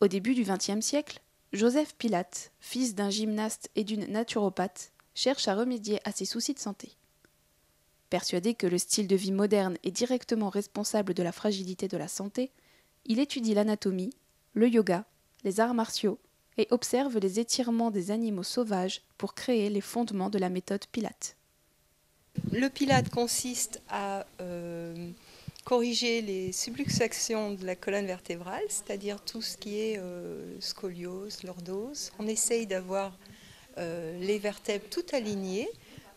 Au début du XXe siècle, Joseph Pilate, fils d'un gymnaste et d'une naturopathe, cherche à remédier à ses soucis de santé. Persuadé que le style de vie moderne est directement responsable de la fragilité de la santé, il étudie l'anatomie, le yoga, les arts martiaux et observe les étirements des animaux sauvages pour créer les fondements de la méthode Pilate. Le Pilate consiste à corriger les subluxations de la colonne vertébrale, c'est-à-dire tout ce qui est scoliose, lordose. On essaye d'avoir les vertèbres toutes alignées.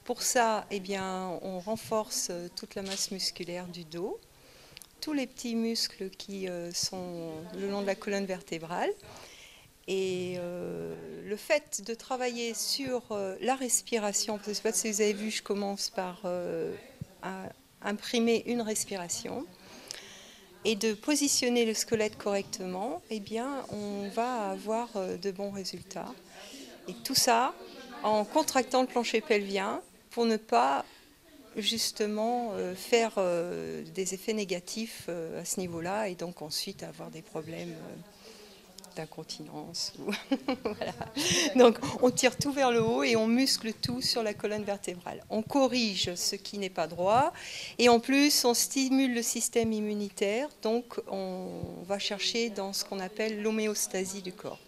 Pour ça, eh bien, on renforce toute la masse musculaire du dos, tous les petits muscles qui sont le long de la colonne vertébrale. Et le fait de travailler sur la respiration, je ne sais pas si vous avez vu, je commence par imprimer une respiration, et de positionner le squelette correctement, eh bien, on va avoir de bons résultats. Et tout ça en contractant le plancher pelvien pour ne pas justement faire des effets négatifs à ce niveau-là et donc ensuite avoir des problèmes d'incontinence. Voilà. Donc on tire tout vers le haut et on muscle tout sur la colonne vertébrale. On corrige ce qui n'est pas droit et en plus on stimule le système immunitaire, donc on va chercher dans ce qu'on appelle l'homéostasie du corps.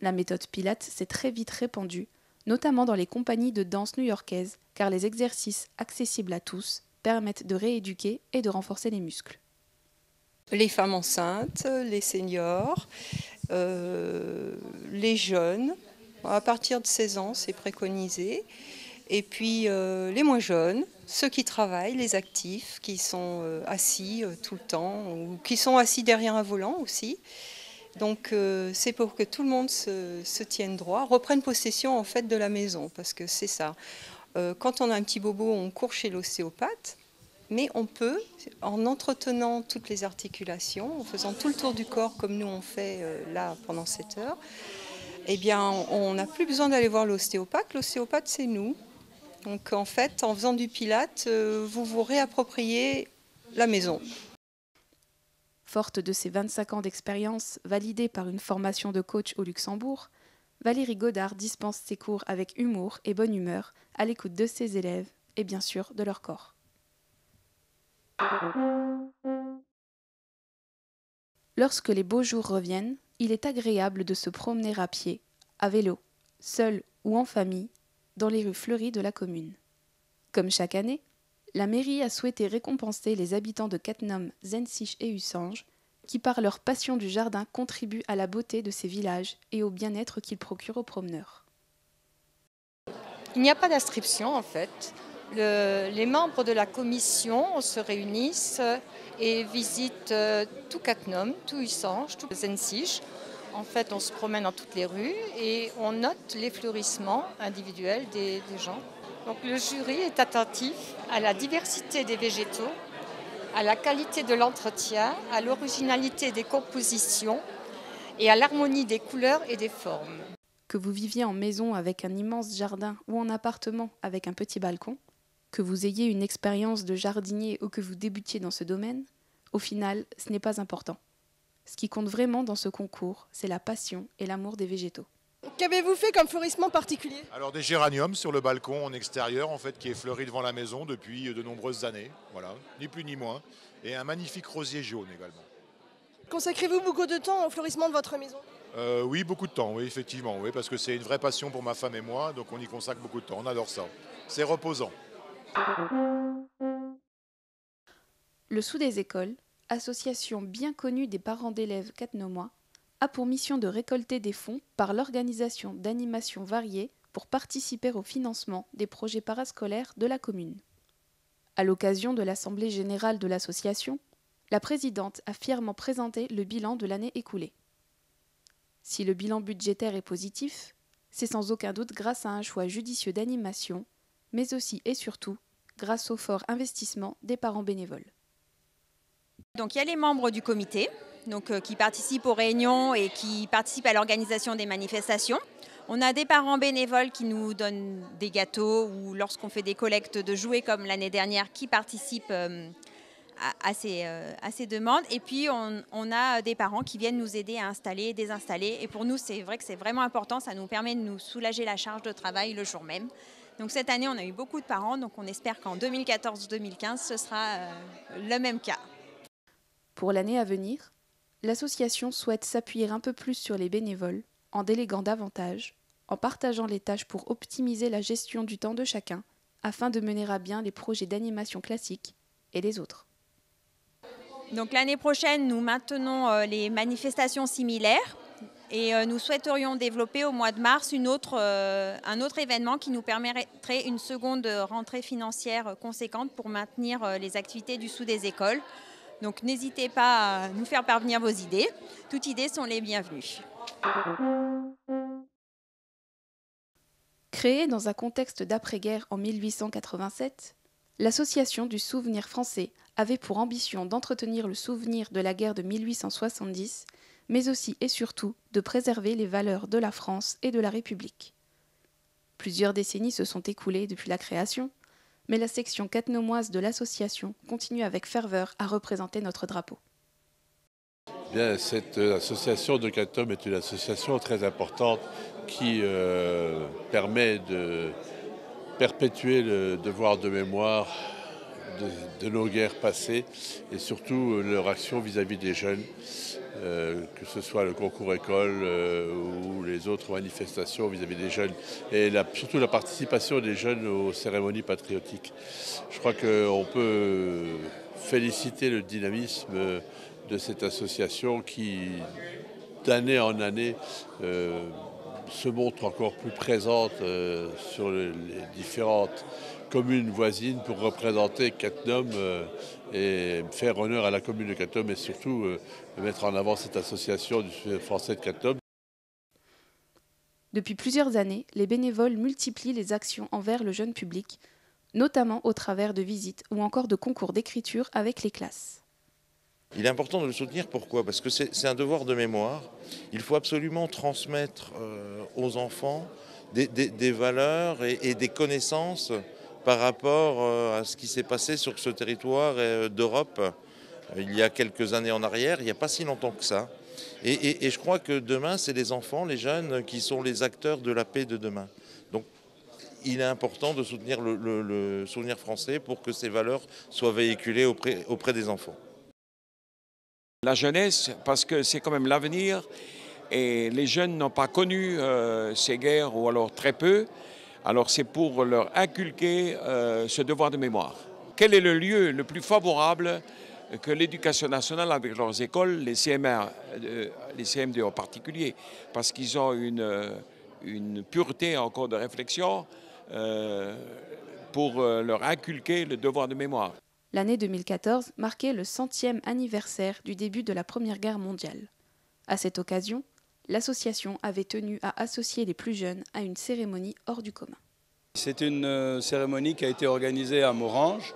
La méthode Pilate s'est très vite répandue, notamment dans les compagnies de danse new-yorkaises, car les exercices accessibles à tous permettent de rééduquer et de renforcer les muscles. Les femmes enceintes, les seniors, les jeunes, à partir de 16 ans, c'est préconisé. Et puis les moins jeunes, ceux qui travaillent, les actifs, qui sont assis tout le temps, ou qui sont assis derrière un volant aussi. Donc c'est pour que tout le monde se tienne droit, reprenne possession en fait de la maison, parce que c'est ça. Quand on a un petit bobo, on court chez l'ostéopathe. Mais on peut, en entretenant toutes les articulations, en faisant tout le tour du corps comme nous on fait là pendant 7 heures, eh bien on n'a plus besoin d'aller voir l'ostéopathe. L'ostéopathe c'est nous. Donc en fait, en faisant du Pilate, vous vous réappropriez la maison. Forte de ses 25 ans d'expérience validée par une formation de coach au Luxembourg, Valérie Godard dispense ses cours avec humour et bonne humeur, à l'écoute de ses élèves et bien sûr de leur corps. Lorsque les beaux jours reviennent, il est agréable de se promener à pied, à vélo, seul ou en famille, dans les rues fleuries de la commune. Comme chaque année, la mairie a souhaité récompenser les habitants de Cattenom, Zensich et Ussange, qui par leur passion du jardin contribuent à la beauté de ces villages et au bien-être qu'ils procurent aux promeneurs. Il n'y a pas d'inscription en fait. Les membres de la commission se réunissent et visitent tout Cattenom, tout Ussange, tout Zensich. En fait, on se promène dans toutes les rues et on note les fleurissements individuels des gens. Donc le jury est attentif à la diversité des végétaux, à la qualité de l'entretien, à l'originalité des compositions et à l'harmonie des couleurs et des formes. Que vous viviez en maison avec un immense jardin ou en appartement avec un petit balcon, que vous ayez une expérience de jardinier ou que vous débutiez dans ce domaine, au final, ce n'est pas important. Ce qui compte vraiment dans ce concours, c'est la passion et l'amour des végétaux. Qu'avez-vous fait comme fleurissement particulier? Alors des géraniums sur le balcon en extérieur en fait qui est fleuri devant la maison depuis de nombreuses années, voilà, ni plus ni moins, et un magnifique rosier jaune également. Consacrez-vous beaucoup de temps au fleurissement de votre maison? Oui, beaucoup de temps, oui, effectivement, oui, parce que c'est une vraie passion pour ma femme et moi, donc on y consacre beaucoup de temps, on adore ça. C'est reposant. Le Sou des écoles, association bien connue des parents d'élèves cattenomois, a pour mission de récolter des fonds par l'organisation d'animations variées pour participer au financement des projets parascolaires de la commune. À l'occasion de l'assemblée générale de l'association, la présidente a fièrement présenté le bilan de l'année écoulée. Si le bilan budgétaire est positif, c'est sans aucun doute grâce à un choix judicieux d'animation, mais aussi et surtout grâce au fort investissement des parents bénévoles. Donc il y a les membres du comité donc, qui participent aux réunions et qui participent à l'organisation des manifestations. On a des parents bénévoles qui nous donnent des gâteaux ou lorsqu'on fait des collectes de jouets comme l'année dernière qui participent à ces demandes. Et puis on a des parents qui viennent nous aider à installer et désinstaller. Et pour nous, c'est vrai que c'est vraiment important. Ça nous permet de nous soulager la charge de travail le jour même. Donc cette année, on a eu beaucoup de parents. Donc on espère qu'en 2014-2015, ce sera le même cas. Pour l'année à venir, l'association souhaite s'appuyer un peu plus sur les bénévoles, en déléguant davantage, en partageant les tâches pour optimiser la gestion du temps de chacun, afin de mener à bien les projets d'animation classique et les autres. Donc l'année prochaine, nous maintenons les manifestations similaires et nous souhaiterions développer au mois de mars un autre événement qui nous permettrait une seconde rentrée financière conséquente pour maintenir les activités du Sous des écoles. Donc n'hésitez pas à nous faire parvenir vos idées. Toutes idées sont les bienvenues. Créée dans un contexte d'après-guerre en 1887, l'Association du souvenir français avait pour ambition d'entretenir le souvenir de la guerre de 1870, mais aussi et surtout de préserver les valeurs de la France et de la République. Plusieurs décennies se sont écoulées depuis la création, mais la section catnomoise de l'association continue avec ferveur à représenter notre drapeau. Bien, cette association de Catnum est une association très importante qui permet de perpétuer le devoir de mémoire de nos guerres passées et surtout leur action vis-à-vis des jeunes, que ce soit le concours école ou les autres manifestations vis-à-vis des jeunes et surtout la participation des jeunes aux cérémonies patriotiques. Je crois qu'on peut féliciter le dynamisme de cette association qui, d'année en année, se montre encore plus présente sur les différentes communes voisines pour représenter Catnum et faire honneur à la commune de Catnum et surtout mettre en avant cette association du français de Catnum. Depuis plusieurs années, les bénévoles multiplient les actions envers le jeune public, notamment au travers de visites ou encore de concours d'écriture avec les classes. Il est important de le soutenir, pourquoi ? Parce que c'est un devoir de mémoire. Il faut absolument transmettre aux enfants des valeurs et des connaissances par rapport à ce qui s'est passé sur ce territoire d'Europe il y a quelques années en arrière, il n'y a pas si longtemps que ça. Et je crois que demain, c'est les enfants, les jeunes, qui sont les acteurs de la paix de demain. Donc il est important de soutenir le souvenir français pour que ces valeurs soient véhiculées auprès des enfants. La jeunesse, parce que c'est quand même l'avenir et les jeunes n'ont pas connu ces guerres ou alors très peu. Alors c'est pour leur inculquer ce devoir de mémoire. Quel est le lieu le plus favorable que l'Éducation nationale avec leurs écoles, les CM1, les CM2 en particulier, parce qu'ils ont une pureté encore de réflexion pour leur inculquer le devoir de mémoire. L'année 2014 marquait le 100e anniversaire du début de la Première Guerre mondiale. À cette occasion, l'association avait tenu à associer les plus jeunes à une cérémonie hors du commun. C'est une cérémonie qui a été organisée à Morhange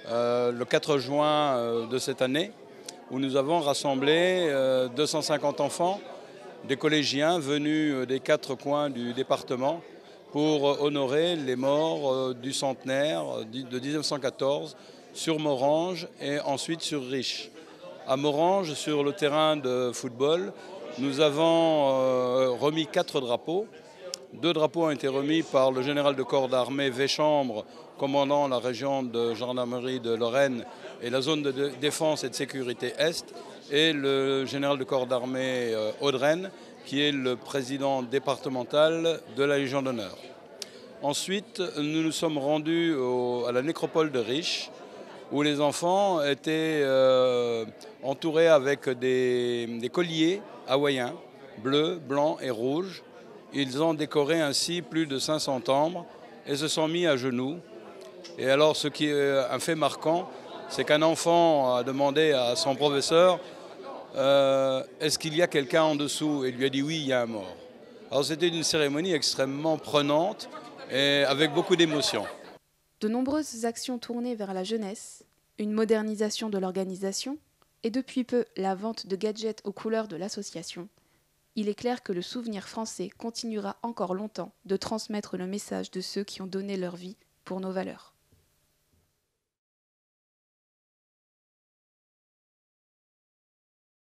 le 4 juin de cette année, où nous avons rassemblé 250 enfants, des collégiens venus des 4 coins du département pour honorer les morts du centenaire de 1914 sur Morhange et ensuite sur Riche. À Morhange, sur le terrain de football, nous avons remis 4 drapeaux. 2 drapeaux ont été remis par le général de corps d'armée Véchambre, commandant la région de gendarmerie de Lorraine et la zone de défense et de sécurité Est, et le général de corps d'armée Audrenne, qui est le président départemental de la Légion d'honneur. Ensuite, nous nous sommes rendus à la nécropole de Riche, où les enfants étaient entourés avec des colliers hawaïens, bleus, blancs et rouges. Ils ont décoré ainsi plus de 500 tambres et se sont mis à genoux. Et alors, ce qui est un fait marquant, c'est qu'un enfant a demandé à son professeur est-ce qu'il y a quelqu'un en dessous ? Et il lui a dit oui, il y a un mort. Alors c'était une cérémonie extrêmement prenante et avec beaucoup d'émotion. De nombreuses actions tournées vers la jeunesse, une modernisation de l'organisation, et depuis peu la vente de gadgets aux couleurs de l'association, il est clair que le souvenir français continuera encore longtemps de transmettre le message de ceux qui ont donné leur vie pour nos valeurs.